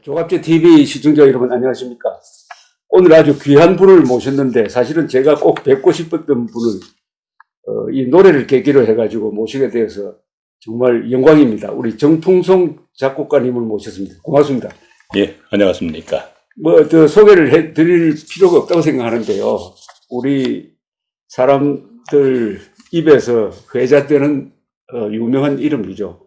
조갑제 TV 시청자 여러분 안녕하십니까? 오늘 아주 귀한 분을 모셨는데 사실은 제가 꼭 뵙고 싶었던 분을 이 노래를 계기로 해가지고 모시게 되어서 정말 영광입니다. 우리 정풍송 작곡가님을 모셨습니다. 고맙습니다. 예, 안녕하십니까? 더 소개를 해드릴 필요가 없다고 생각하는데요. 우리 사람들 입에서 회자되는 유명한 이름이죠.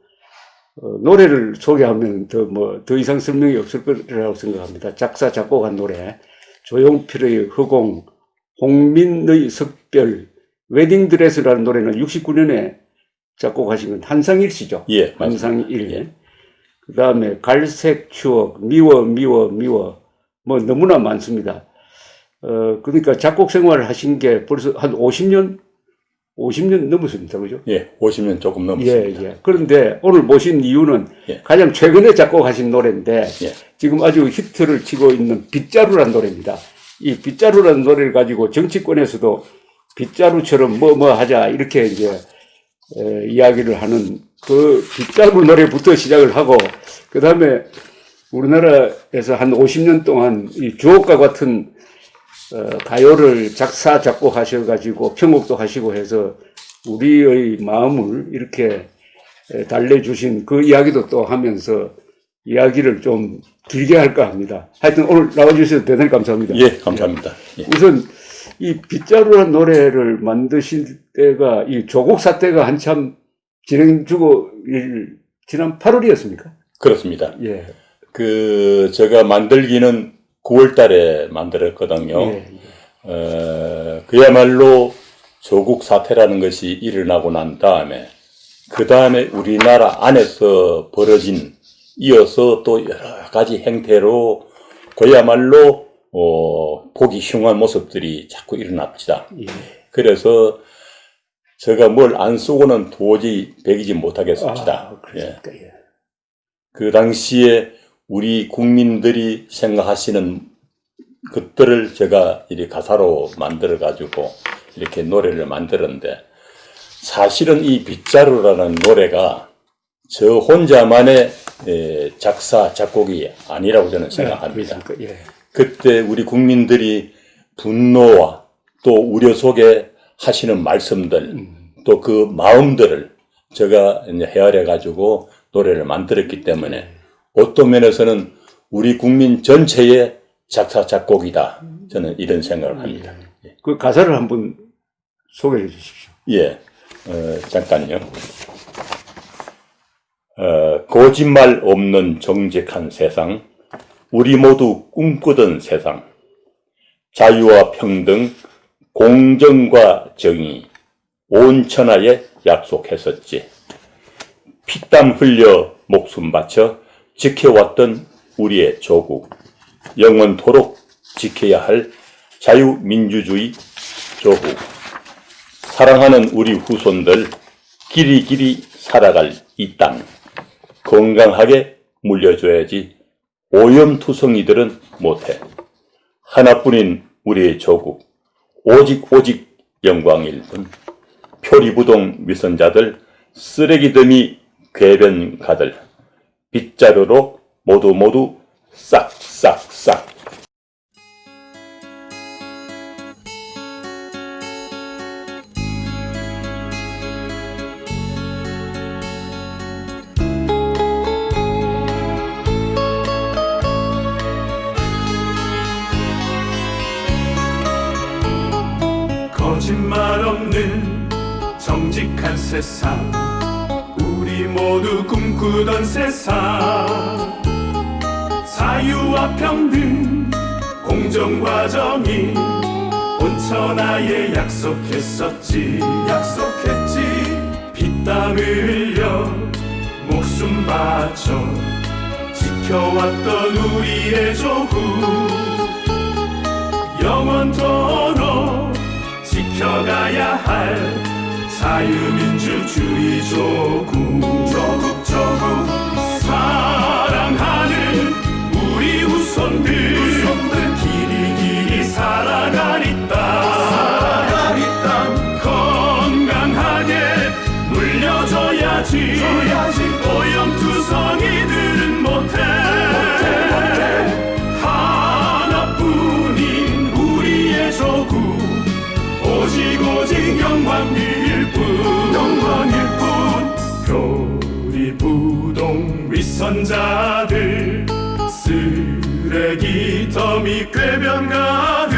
노래를 소개하면 더 이상 설명이 없을 거라고 생각합니다. 작사, 작곡한 노래. 조용필의 허공, 홍민의 석별, 웨딩드레스라는 노래는 69년에 작곡하신 건 한상일 씨죠. 예, 한상일. 예. 그 다음에 갈색 추억, 미워. 뭐 너무나 많습니다. 그러니까 작곡 생활을 하신 게 벌써 한 50년 넘었습니다. 그죠? 예, 50년 조금 넘었습니다. 예. 그런데 오늘 모신 이유는 예. 가장 최근에 작곡하신 노래인데 예. 지금 아주 히트를 치고 있는 빗자루라는 노래입니다. 이 빗자루라는 노래를 가지고 정치권에서도 빗자루처럼 뭐 하자 이렇게 이제 이야기를 하는 그 빗자루 노래부터 시작을 하고 그 다음에 우리나라에서 한 50년 동안 이 주옥과 같은 가요를 작사, 작곡하셔가지고 편곡도 하시고 해서 우리의 마음을 이렇게 달래주신 그 이야기도 또 하면서 이야기를 좀 길게 할까 합니다. 하여튼 오늘 나와주셔서 대단히 감사합니다. 예, 감사합니다. 예. 우선 이 빗자루라는 노래를 만드실 때가 이 조국 사태가 한참 진행 중고 지난 8월이었습니까? 그렇습니다. 예. 제가 만들기는 9월 달에 만들었거든요. 예. 그야말로 조국 사태라는 것이 일어나고 난 다음에, 그 다음에 우리나라 안에서 벌어진, 이어서 또 여러 가지 행태로 그야말로, 보기 흉한 모습들이 자꾸 일어납니다. 예. 그래서 제가 뭘 안 쓰고는 도저히 배기지 못하겠습니다. 그렇습니까? 예. 그 당시에 우리 국민들이 생각하시는 것들을 제가 이렇게 가사로 만들어가지고 이렇게 노래를 만들었는데, 사실은 이 빗자루라는 노래가 저 혼자만의 작사, 작곡이 아니라고 저는 생각합니다. 예. 그때 우리 국민들이 분노와 또 우려 속에 하시는 말씀들, 또 그 마음들을 제가 이제 헤아려가지고 노래를 만들었기 때문에 어떤 면에서는 우리 국민 전체의 작사, 작곡이다. 저는 이런 생각을 합니다. 예. 그 가사를 한번 소개해 주십시오. 예, 잠깐요. 거짓말 없는 정직한 세상, 우리 모두 꿈꾸던 세상, 자유와 평등, 공정과 정의, 온 천하에 약속했었지. 피땀 흘려 목숨 바쳐 지켜왔던 우리의 조국, 영원토록 지켜야 할 자유민주주의 조국, 사랑하는 우리 후손들 길이 살아갈 이 땅 건강하게 물려줘야지. 오염투성이들은 못해. 하나뿐인 우리의 조국, 오직 영광일 뿐. 표리부동 위선자들, 쓰레기더미 궤변가들, 빗자루로 모두 싹. 거짓말 없는 정직한 세상, 우리 모두 꿈꾸던 세상, 자유와 평등, 공정과 정의, 온 천하에 약속했지. 피땀을 흘려 목숨 바쳐 지켜왔던 우리의 조국, 영원토록 지켜가야 할 자유민주주의 조국, 사랑하는 우리 후손들 길이 살아갈 이 땅 건강하게 물려줘야지. 오염투성이들은 못해. 소구 오직 영광일 뿐 별이 부동 윗선자들 쓰레기 더미 궤변가들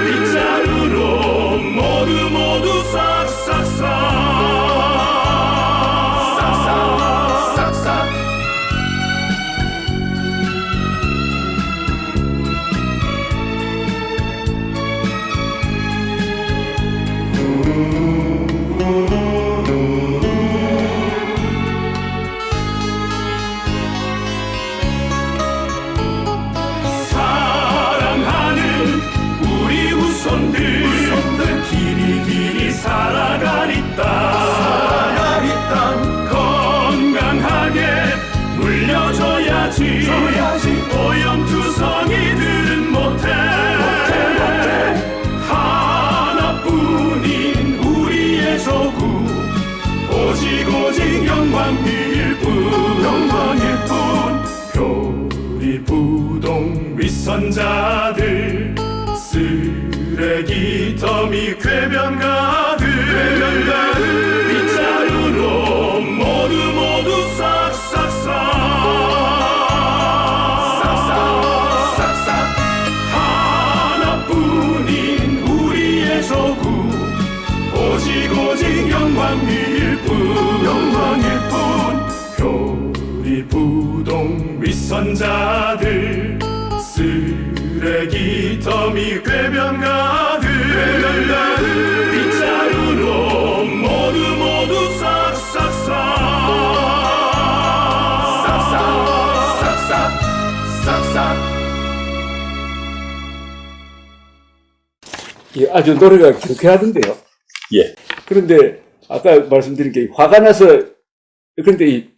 빗자루로 모두 싹싹싹 사랑하는 우리 후손들 길이 살아가리 땅 건강하게 물려줘야지 오염투성이들은 못해 하나뿐인 우리의 조국 오직 영광일 뿐 별이 부동 윗선자들 쓰레기 더미 궤변가들 빗자루로 모두 싹싹싹 하나뿐인 우리의 조국 오직 영광일 뿐 별이 부동 윗선자들 쓰레기 더미 궤변가들 빗자루로 모두 싹싹 예, 아주 노래가 경쾌하던데요. 예. 그런데 아까 말씀드린 게 화가 나서 그런데 이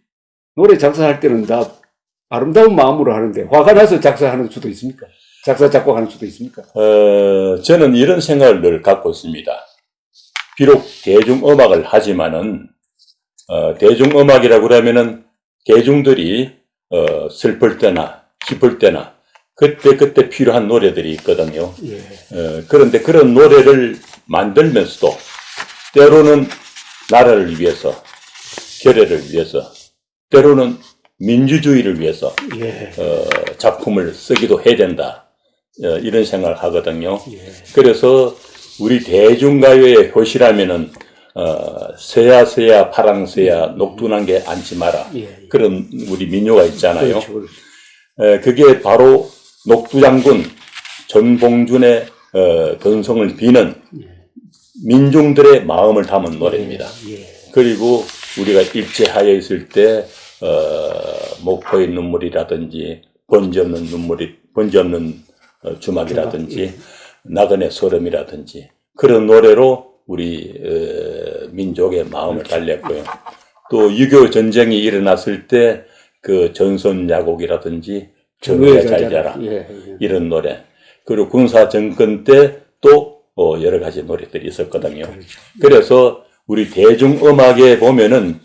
노래 작사할 때는 다 아름다운 마음으로 하는데 화가 나서 작사하는 수도 있습니까? 작사 작곡하는 수도 있습니까? 저는 이런 생각을 늘 갖고 있습니다. 비록 대중음악을 하지만은 대중음악이라고 그러면은 대중들이 슬플 때나 기쁠 때나 그때 필요한 노래들이 있거든요. 예. 그런데 그런 노래를 만들면서도 때로는 나라를 위해서, 결의를 위해서, 때로는 민주주의를 위해서 예. 작품을 쓰기도 해야 된다. 이런 생각을 하거든요. 예. 그래서 우리 대중가요의 효시라면은 새야 파랑새야 녹두난 게 앉지 마라. 예. 그런 우리 민요가 있잖아요. 그렇죠. 그게 바로 녹두장군 전봉준의 건성을 비는 민중들의 마음을 담은 노래입니다. 예. 그리고 우리가 일제하에 있을 때 목포의 눈물이라든지 번지 없는 주막이라든지 예. 나그네 소름이라든지 그런 노래로 우리 민족의 마음을 달랬고요. 또 6.25 전쟁이 일어났을 때 그 전선야곡이라든지 정의에 잘 자라 예. 이런 노래, 그리고 군사 정권 때 또 여러 가지 노래들이 있었거든요. 그렇죠. 그래서 우리 대중음악에 보면은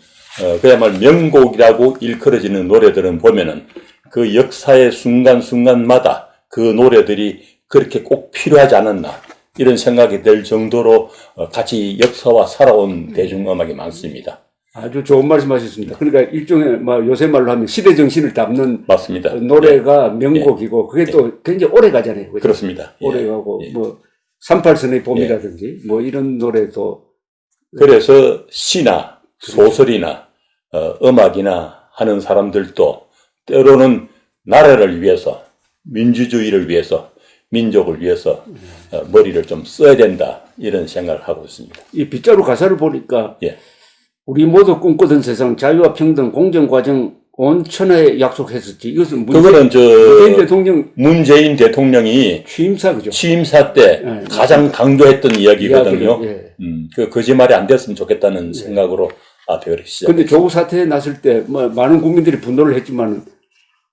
그야말로 명곡이라고 일컬어지는 노래들은 보면은 그 역사의 순간순간마다 그 노래들이 그렇게 꼭 필요하지 않았나 이런 생각이 들 정도로 같이 역사와 살아온 대중음악이 많습니다. 아주 좋은 말씀하셨습니다. 그러니까 일종의 요새 말로 하면 시대 정신을 담는 맞습니다. 노래가 명곡이고 그게 또 굉장히 오래 가잖아요. 그렇죠? 그렇습니다. 오래 가고 38선의 봄이라든지 이런 노래도 그래서 시나 소설이나 음악이나 하는 사람들도 때로는 나라를 위해서, 민주주의를 위해서, 민족을 위해서 머리를 좀 써야 된다 이런 생각을 하고 있습니다. 이 빗자루 가사를 보니까 예. 우리 모두 꿈꾸던 세상 자유와 평등 공정 과정 온천에 약속했었지. 이것은 문재인 대통령이 취임사 그죠? 취임사 때 예. 가장 강조했던 이야기거든요. 예. 그 거짓말이 안 됐으면 좋겠다는 생각으로 앞에 그렇게 시작. 근데 조국 사태에 났을 때 많은 국민들이 분노를 했지만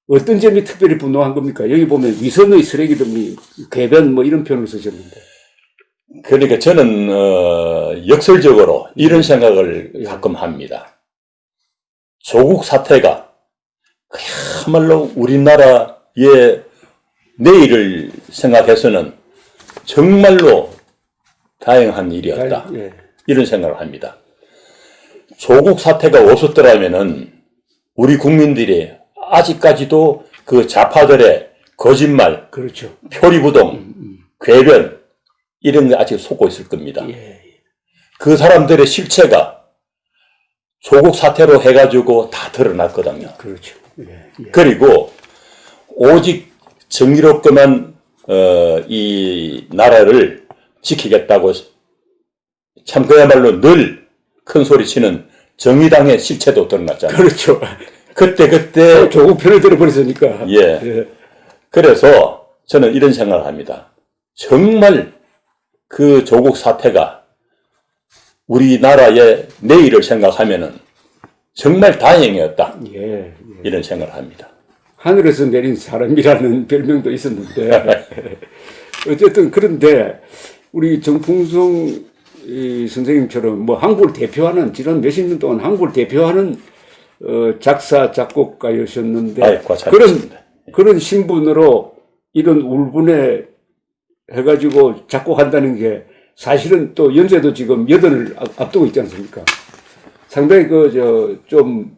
어떤 점이 특별히 분노한 겁니까? 여기 보면 위선의 쓰레기 더미, 궤변 이런 표현을 쓰셨는데. 그러니까 저는 역설적으로 이런 생각을 가끔 합니다. 조국 사태가 그야말로 우리나라의 내일을 생각해서는 정말로 다행한 일이었다. 예. 이런 생각을 합니다. 조국 사태가 없었더라면은 우리 국민들이 아직까지도 그 좌파들의 거짓말, 그렇죠. 표리부동, 궤변 이런 게 아직 속고 있을 겁니다. 예. 그 사람들의 실체가 조국 사태로 해가지고 다 드러났거든요. 그렇죠. 예. 예. 그리고 오직 정의롭게만 이 나라를 지키겠다고 참 그야말로 늘 큰 소리치는 정의당의 실체도 드러났잖아요. 그렇죠. 그때 조국 편을 들어버렸으니까. 예. 예. 그래서 저는 이런 생각을 합니다. 정말 그 조국 사태가 우리나라의 내일을 생각하면은 정말 다행이었다. 예. 예. 이런 생각을 합니다. 하늘에서 내린 사람이라는 별명도 있었는데 어쨌든 그런데 우리 정풍성 이 선생님처럼 뭐 한국을 대표하는 지난 몇십 년 동안 한국을 대표하는 작사 작곡가였었는데 아이, 그런 신분으로 이런 울분에 해가지고 작곡한다는 게 사실은 또 연세도 지금 8을 앞두고 있지 않습니까? 상당히 좀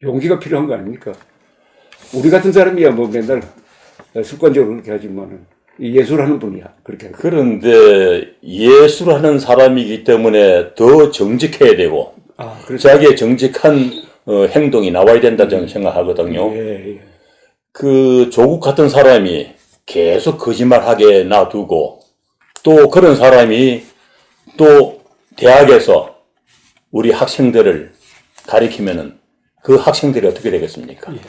용기가 필요한 거 아닙니까? 우리 같은 사람이야 뭐 맨날 습관적으로 그렇게 하지만은 예술하는 분이야 그렇게. 그런데 예술하는 사람이기 때문에 더 정직해야 되고 그렇죠. 자기의 정직한 행동이 나와야 된다 저는 생각하거든요. 예, 예. 그 조국 같은 사람이 계속 거짓말하게 놔두고 또 그런 사람이 또 대학에서 우리 학생들을 가리키면은 그 학생들이 어떻게 되겠습니까? 예.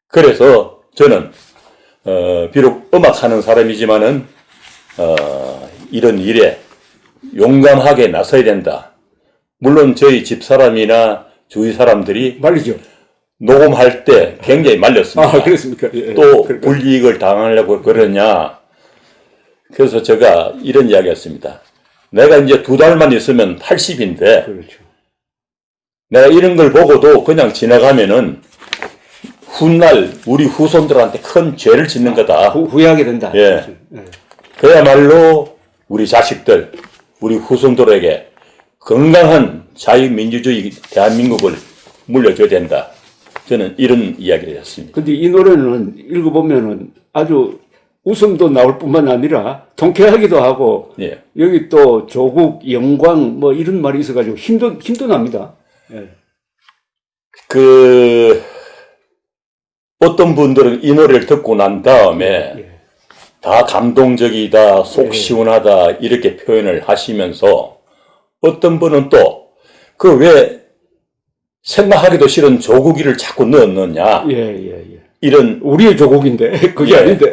그래서 저는 비록 음악하는 사람이지만은 이런 일에 용감하게 나서야 된다. 물론 저희 집사람이나 주위 사람들이 말이죠. 녹음할 때 굉장히 말렸습니다. 그렇습니까? 예, 또 그러니까. 불이익을 당하려고 그러냐. 그래서 제가 이런 이야기 했습니다. 내가 이제 2달만 있으면 80인데 그렇죠. 내가 이런 걸 보고도 그냥 지나가면은 훗날 우리 후손들한테 큰 죄를 짓는 거다. 후회하게 된다. 예. 예. 그야말로 우리 자식들, 우리 후손들에게 건강한 자유민주주의 대한민국을 물려줘야 된다. 저는 이런 이야기를 했습니다. 근데 이 노래는 읽어보면은 아주 웃음도 나올 뿐만 아니라 통쾌하기도 하고, 예. 여기 또 조국, 영광, 뭐 이런 말이 있어가지고 힘도 납니다. 예. 어떤 분들은 이 노래를 듣고 난 다음에 예. 다 감동적이다, 속 시원하다, 이렇게 표현을 하시면서 어떤 분은 또 그 왜 생각하기도 싫은 조국이를 자꾸 넣었느냐. 예. 이런 우리의 조국인데, 그게 예. 아닌데.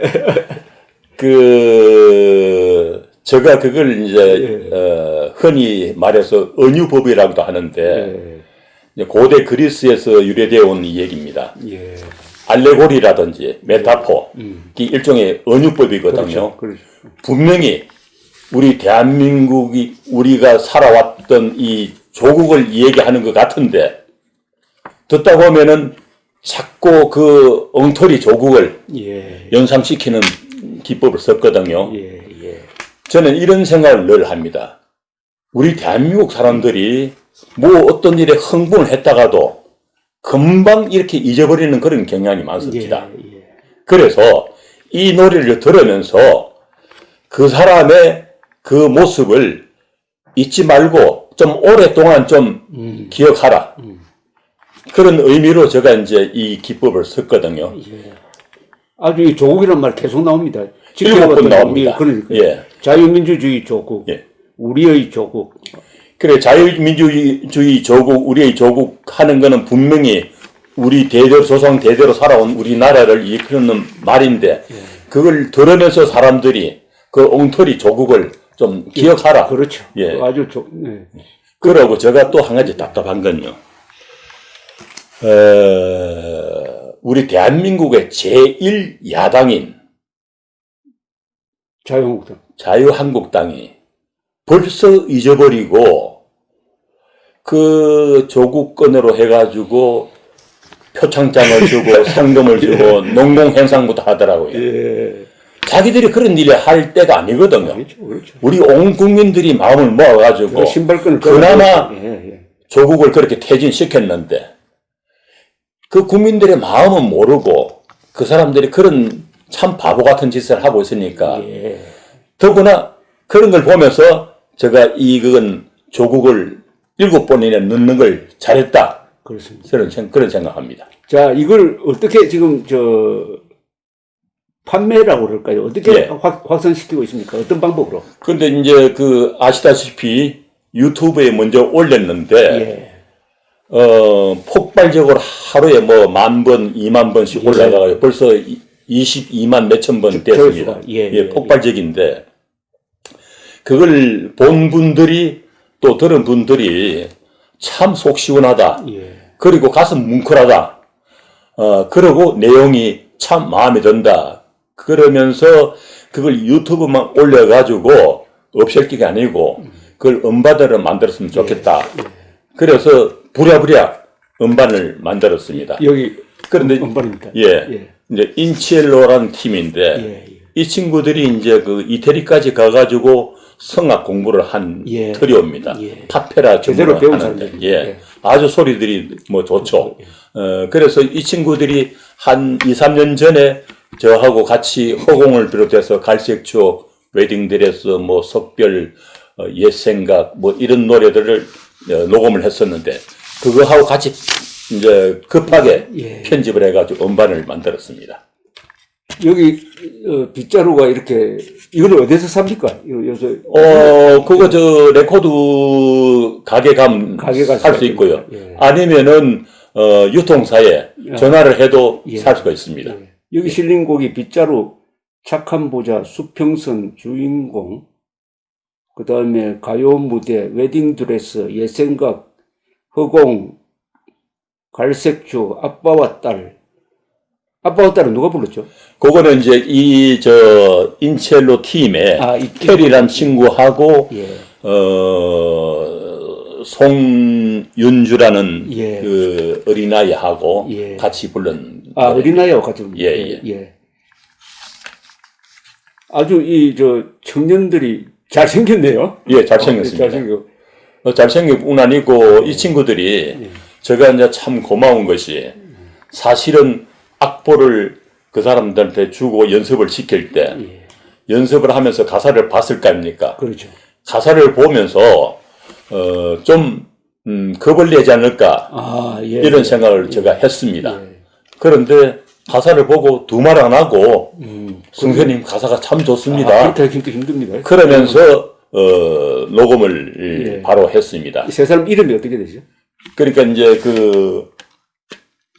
제가 그걸 이제, 흔히 말해서 은유법이라고도 하는데, 이제 고대 그리스에서 유래되어 온 이 얘기입니다. 예. 알레고리라든지 메타포, 이 일종의 은유법이거든요. 그렇죠. 분명히 우리 대한민국이 우리가 살아왔던 이 조국을 얘기하는 것 같은데 듣다 보면은 자꾸 그 엉터리 조국을 예. 연상시키는 기법을 썼거든요. 예. 저는 이런 생각을 늘 합니다. 우리 대한민국 사람들이 뭐 어떤 일에 흥분을 했다가도 금방 이렇게 잊어버리는 그런 경향이 많습니다. 예. 그래서 이 노래를 들으면서 그 사람의 그 모습을 잊지 말고 좀 오랫동안 좀 기억하라. 그런 의미로 제가 이제 이 기법을 썼거든요. 예. 아주 이 조국이란 말 계속 나옵니다. 7번 나옵니다. 그러니까. 예. 자유민주주의 조국, 예. 우리의 조국. 그래, 자유민주주의 조국, 우리의 조국 하는 거는 분명히 우리 대대로, 조상 대대로 살아온 우리나라를 이끄는 말인데, 그걸 들으면서 사람들이 그 엉터리 조국을 좀 기억하라. 그렇죠. 예. 아주 그러고 제가 또 한 가지 답답한 건요. 우리 대한민국의 제1야당인 자유한국당이 벌써 잊어버리고 그 조국권으로 해가지고 표창장을 주고 상금을 주고 농공행상부터 하더라고요. 예. 자기들이 그런 일을 할 때가 아니거든요. 그렇죠, 그렇죠. 우리 온 국민들이 마음을 모아가지고 신발끈을 그나마 예. 조국을 그렇게 퇴진시켰는데 그 국민들의 마음은 모르고 그 사람들이 그런 참 바보 같은 짓을 하고 있으니까 예. 더구나 그런 걸 보면서 제가 이건 조국을 7번이나 넣는 걸 잘했다. 그렇습니다. 그런 생각합니다. 자, 이걸 어떻게 지금 판매라고 그럴까요? 어떻게 예. 확산시키고 있습니까? 어떤 방법으로? 근데 이제 아시다시피 유튜브에 먼저 올렸는데, 예. 폭발적으로 하루에 뭐 10,000번, 20,000번씩 올라가요. 벌써 22만 몇천 번 됐습니다. 조회수가. 예. 폭발적인데, 그걸 본 분들이 또 들은 분들이 참 속 시원하다. 예. 그리고 가슴 뭉클하다. 그러고 내용이 참 마음에 든다. 그러면서 그걸 유튜브만 올려가지고 없앨 게 아니고 그걸 음반으로 만들었으면 좋겠다. 그래서 부랴부랴 음반을 만들었습니다. 여기 그런데 음반입니다. 예. 이제 인치엘로라는 팀인데 예. 이 친구들이 이제 이태리까지 가가지고 성악 공부를 한 예. 트리오입니다. 예. 파페라 제대로 전문을 배운 하는데, 사람들입니다. 예. 예. 아주 소리들이 뭐 좋죠. 그래서 이 친구들이 한 2, 3년 전에 저하고 같이 허공을 비롯해서 갈색 추억, 웨딩드레스, 뭐 석별, 옛 생각, 뭐 이런 노래들을 녹음을 했었는데 그거하고 같이 이제 급하게 예. 편집을 해가지고 음반을 만들었습니다. 여기 빗자루가 이렇게 이거는 어디서 삽니까? 요새 그거 레코드 가게 가면 가게 가서 살 수 있고요. 예. 아니면은 유통사에 전화를 해도 예. 살 수가 있습니다. 예. 여기 실린 곡이 빗자루, 착한 보자, 수평선, 주인공, 그 다음에 가요 무대, 웨딩드레스, 옛생각, 허공, 갈색주, 아빠와 딸. 아빠와 딸은 누가 불렀죠? 그거는 이제 인첼로 팀에 이 캐리란 친구하고 예. 송윤주라는 예. 그 어린아이하고 예. 같이 부른 어린아이와 같이 부릅니다. 예. 아주 청년들이 잘생겼네요. 예, 잘생겼습니다. 잘생긴 뿐 아니고 이 친구들이 제가 이제 참 고마운 것이 사실은 악보를 그 사람들한테 주고 연습을 시킬 때 연습을 하면서 가사를 봤을 거 아닙니까? 그렇죠. 가사를 보면서 좀 겁을 내지 않을까 이런 생각을 제가 했습니다. 그런데 가사를 보고 두말 안 하고 선생님 가사가 참 좋습니다. 그렇게 하기 힘듭니다. 그러면서 녹음을 바로 했습니다. 세 사람 이름이 어떻게 되죠? 그러니까 이제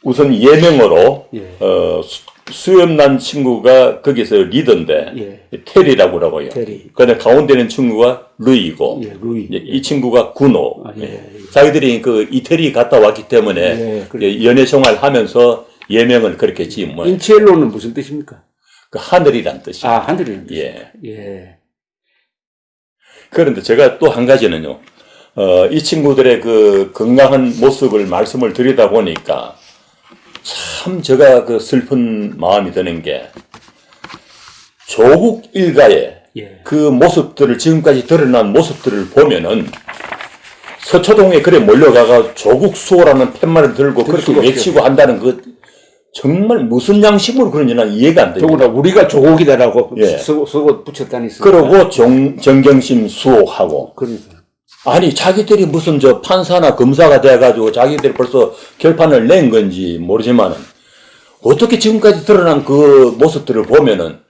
우선 예명으로 수염난 친구가 거기서 리더인데 테리라고 그러고요. 테리. 그다음에 가운데는 친구가 루이고 루이. 이 친구가 구노. 예. 자기들이 이태리 갔다 왔기 때문에 연애 생활하면서 예명을 그렇게 지은 모양. 인치엘로는 무슨 뜻입니까? 하늘이란 뜻이에요. 하늘이란 뜻. 예. 그런데 제가 또 한 가지는요. 이 친구들의 건강한 모습을 말씀을 드리다 보니까 참 제가 슬픈 마음이 드는 게 조국 일가의 그 모습들을 지금까지 드러난 모습들을 보면은 서초동에 몰려가가 조국 수호라는 팻말을 들고 그렇게 외치고 한다는 정말 무슨 양심으로 그런지 난 이해가 안 됩니다. 더구나 우리가 조국이다라고 쓰고 붙였다니. 그러고 정경심 수호하고. 그러니까. 아니 자기들이 무슨 판사나 검사가 돼가지고 자기들이 벌써 결판을 낸 건지 모르지만은 어떻게 지금까지 드러난 그 모습들을 보면은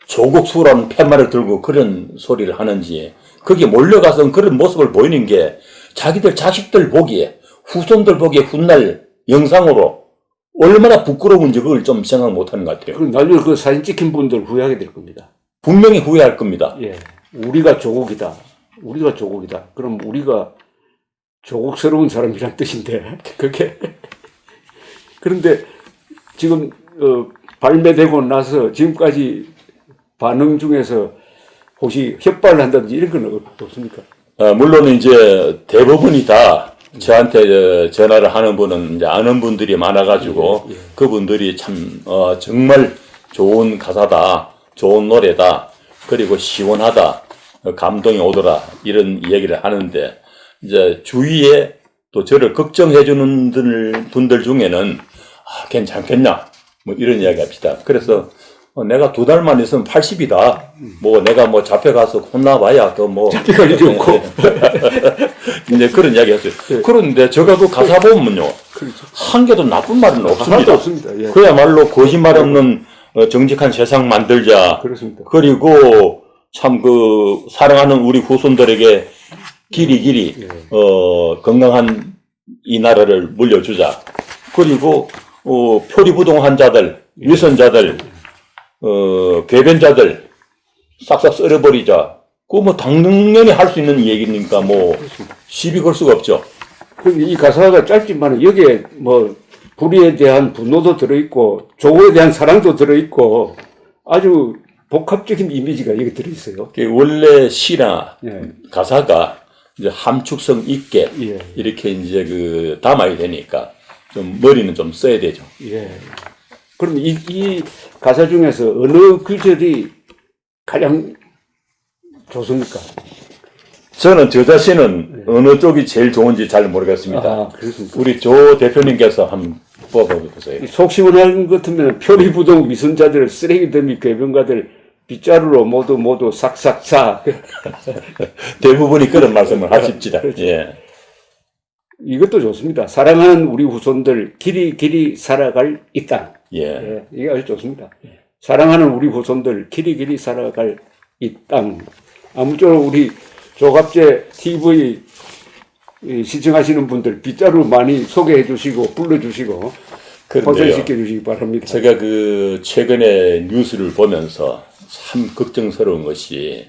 조국 수호라는 팻말을 들고 그런 소리를 하는지 거기에 몰려가서 그런 모습을 보이는 게 자기들 자식들 보기에 후손들 보기에 훗날 영상으로 얼마나 부끄러운지 그걸 좀 생각 못하는 것 같아요. 그럼 나중에 사진 찍힌 분들 후회하게 될 겁니다. 분명히 후회할 겁니다. 우리가 조국이다. 우리가 조국이다. 그럼 우리가 조국스러운 사람이란 뜻인데 그게 그런데 지금 발매되고 나서 지금까지 반응 중에서 혹시 협박을 한다든지 이런 건 없습니까? 물론 이제 대부분이 다 저한테 전화를 하는 분은 이제 아는 분들이 많아가지고 그분들이 참 정말 좋은 가사다. 좋은 노래다. 그리고 시원하다. 감동이 오더라. 이런 얘기를 하는데, 이제 주위에 또 저를 걱정해주는 분들 중에는, 괜찮겠냐? 뭐 이런 이야기 합시다. 그래서, 내가 2달만 있으면 80이다. 뭐 내가 뭐 잡혀가서 혼나봐야 또 뭐. 잡혀갈 일이 없고. 이제 그런 이야기 했어요. 그런데 제가 그 가사 보면요. 한 개도 나쁜 말은 없습니다. 하나도 없습니다. 예. 그야말로 거짓말 없는 정직한 세상 만들자. 그렇습니다. 그리고 참 그 사랑하는 우리 후손들에게 길이 건강한 이 나라를 물려주자. 그리고 표리부동한 자들, 위선자들, 궤변자들 싹싹 썰어버리자. 그거 뭐 당연히 할 수 있는 얘기니까 뭐 시비 걸 수가 없죠. 근데 이 가사가 짧지만 여기에 뭐 불의에 대한 분노도 들어있고 조국에 대한 사랑도 들어있고 아주 복합적인 이미지가 여기 들어있어요. 원래 시나 예. 가사가 이제 함축성 있게 예. 이렇게 이제 그 담아야 되니까 좀 머리는 좀 써야 되죠. 예. 그럼 이 가사 중에서 어느 구절이 가장 좋습니까? 저는 저 자신은 어느 쪽이 제일 좋은지 잘 모르겠습니다. 아, 그렇습니까? 우리 조 대표님께서 한번 뽑아보세요. 속 시원한 것 같으면 표리부동 위선자들, 쓰레기 더미 궤변가들 빗자루로 모두 싹싹싹. 대부분이 그런 말씀을 하십니다. 예. 이것도 좋습니다. 사랑하는 우리 후손들 길이 살아갈 이 땅. 예. 예, 이게 아주 좋습니다. 사랑하는 우리 후손들 길이 살아갈 이 땅. 아무쪼록 우리 조갑제 TV 시청하시는 분들 빗자루 많이 소개해 주시고 불러주시고 포선시켜 주시기 바랍니다. 제가 그 최근에 뉴스를 보면서 참 걱정스러운 것이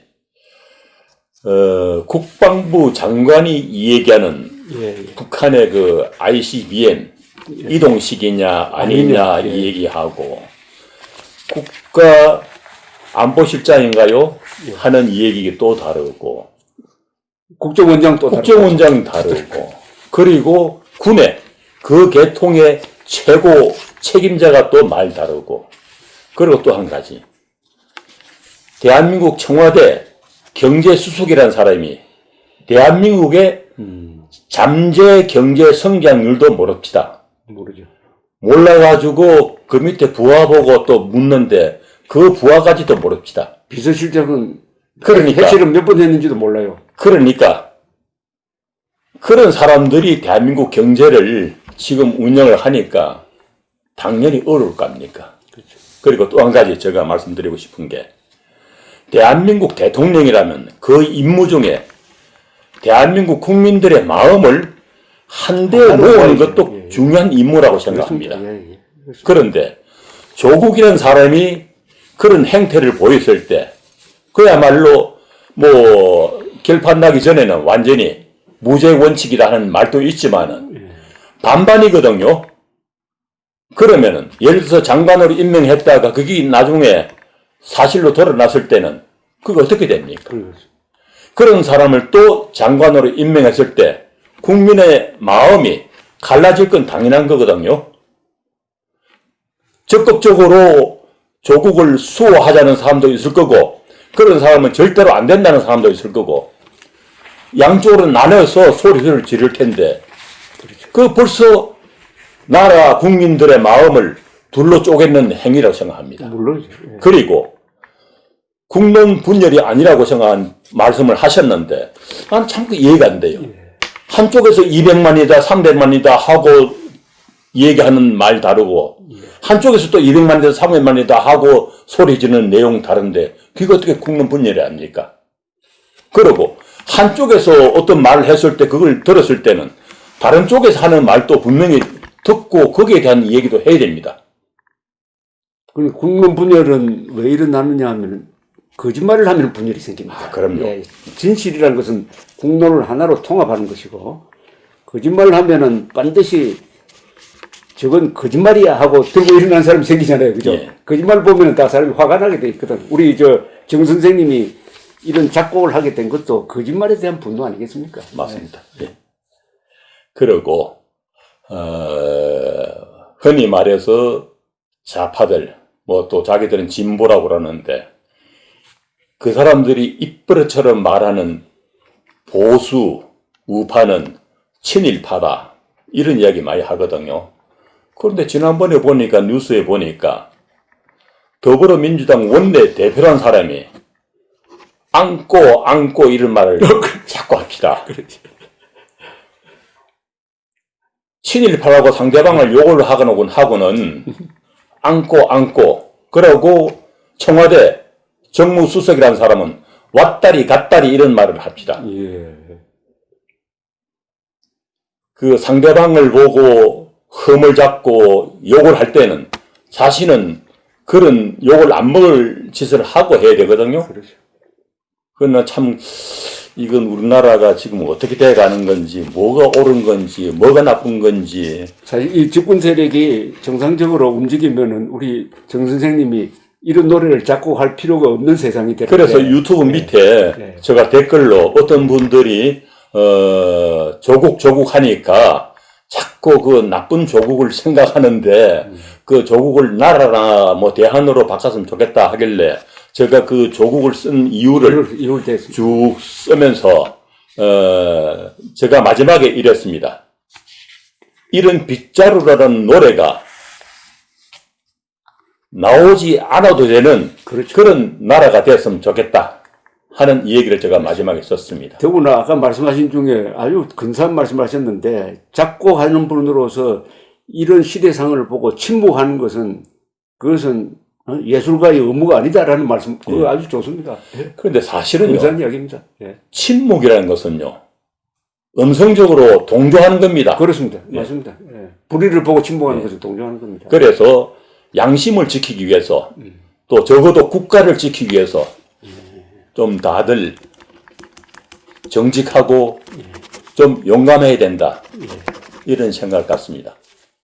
국방부 장관이 이 얘기하는 예. 북한의 그 ICBM 이동식이냐 아니냐 이 얘기하고 국가안보실장인가요? 하는 이 얘기가 또 다르고 국정원장 또 국정원장 다르고 그리고 군의 그 계통의 최고 책임자가 또 말 다르고 그리고 또 한 가지 대한민국 청와대 경제수석이라는 사람이 대한민국의 잠재 경제 성장률도 모릅시다. 모르죠. 몰라가지고 그 밑에 부하 보고 또 묻는데 그 부하까지도 모릅시다. 비서실장은 그러니까 해체를 몇 번 했는지도 몰라요. 그러니까 그런 사람들이 대한민국 경제를 지금 운영을 하니까 당연히 어려울 거 아닙니까? 그렇죠. 그리고 또 한 가지 제가 말씀드리고 싶은 게 대한민국 대통령이라면 그 임무 중에 대한민국 국민들의 마음을 한데 모으는 것도 예. 중요한 임무라고 생각합니다. 예. 그런데 조국이라는 사람이 그런 행태를 보였을 때 그야말로 뭐 결판 나기 전에는 완전히 무죄 원칙이라는 말도 있지만은 반반이거든요. 그러면은 예를 들어서 장관으로 임명했다가 그게 나중에 사실로 드러났을 때는 그게 어떻게 됩니까? 그렇죠. 그런 사람을 또 장관으로 임명했을 때 국민의 마음이 갈라질 건 당연한 거거든요. 적극적으로 조국을 수호하자는 사람도 있을 거고 그런 사람은 절대로 안 된다는 사람도 있을 거고 양쪽으로 나눠서 소리를 지를 텐데 그 벌써 나라 국민들의 마음을 둘로 쪼개는 행위라고 생각합니다. 물론이죠. 예. 그리고 국론 분열이 아니라고 생각한 말씀을 하셨는데 난 참 그 이해가 안 돼요. 한쪽에서 200만이다 300만이다 하고 얘기하는 말 다르고 한쪽에서 또 200만이다 300만이다 하고 소리 지르는 내용 다른데 그게 어떻게 국론 분열이 아닙니까? 그리고 한쪽에서 어떤 말을 했을 때 그걸 들었을 때는 다른 쪽에서 하는 말도 분명히 듣고 거기에 대한 얘기도 해야 됩니다. 국론 분열은 왜 일어나느냐 하면 거짓말을 하면 분열이 생깁니다. 그럼요. 예, 진실이라는 것은 국론을 하나로 통합하는 것이고 거짓말을 하면은 반드시 저건 거짓말이야 하고 들고 일어나는 사람이 생기잖아요. 그죠? 예. 거짓말 보면 다 사람이 화가 나게 돼 있거든. 우리 정 선생님이 이런 작곡을 하게 된 것도 거짓말에 대한 분노 아니겠습니까? 맞습니다. 예. 그리고 흔히 말해서 좌파들 뭐 또 자기들은 진보라고 그러는데 그 사람들이 입버릇처럼 말하는 보수, 우파는 친일파다. 이런 이야기 많이 하거든요. 그런데 지난번에 보니까 뉴스에 보니까 더불어민주당 원내 대표란 사람이 안고 이런 말을 자꾸 합시다. 친일파라고 상대방을 욕을 하고는 안고 그러고 청와대 정무수석이라는 사람은 왔다리 갔다리 이런 말을 합시다. 예. 그 상대방을 보고 흠을 잡고 욕을 할 때는 자신은 그런 욕을 안 먹을 짓을 하고 해야 되거든요. 그렇죠. 그러나 참 이건 우리나라가 지금 어떻게 돼가는 건지, 뭐가 옳은 건지, 뭐가 나쁜 건지. 사실 이 집권 세력이 정상적으로 움직이면은 우리 정 선생님이 이런 노래를 작곡할 필요가 없는 세상이 되는데. 그래서 유튜브 밑에 네. 제가 댓글로 어떤 분들이 조국 하니까 자꾸 그 나쁜 조국을 생각하는데 그 조국을 나라나 뭐 대한으로 바꿨으면 좋겠다 하길래 제가 그 조국을 쓴 이유를 쭉 쓰면서 제가 마지막에 이랬습니다. 이런 빗자루라는 노래가 나오지 않아도 되는 그렇죠. 그런 나라가 됐으면 좋겠다 하는 이 얘기를 제가 마지막에 썼습니다. 더구나 아까 말씀하신 중에 아주 근사한 말씀하셨는데 작곡하는 분으로서 이런 시대상을 보고 침묵하는 것은 그것은 예술가의 의무가 아니다라는 말씀 그거 아주 좋습니다. 그런데 사실은요. 근사한 이야기입니다. 예. 침묵이라는 것은요. 음성적으로 동조하는 겁니다. 그렇습니다. 맞습니다. 예. 불의를 보고 침묵하는 것을 동조하는 겁니다. 그래서 양심을 지키기 위해서 또 적어도 국가를 지키기 위해서 좀 다들 정직하고 좀 용감해야 된다. 이런 생각 같습니다.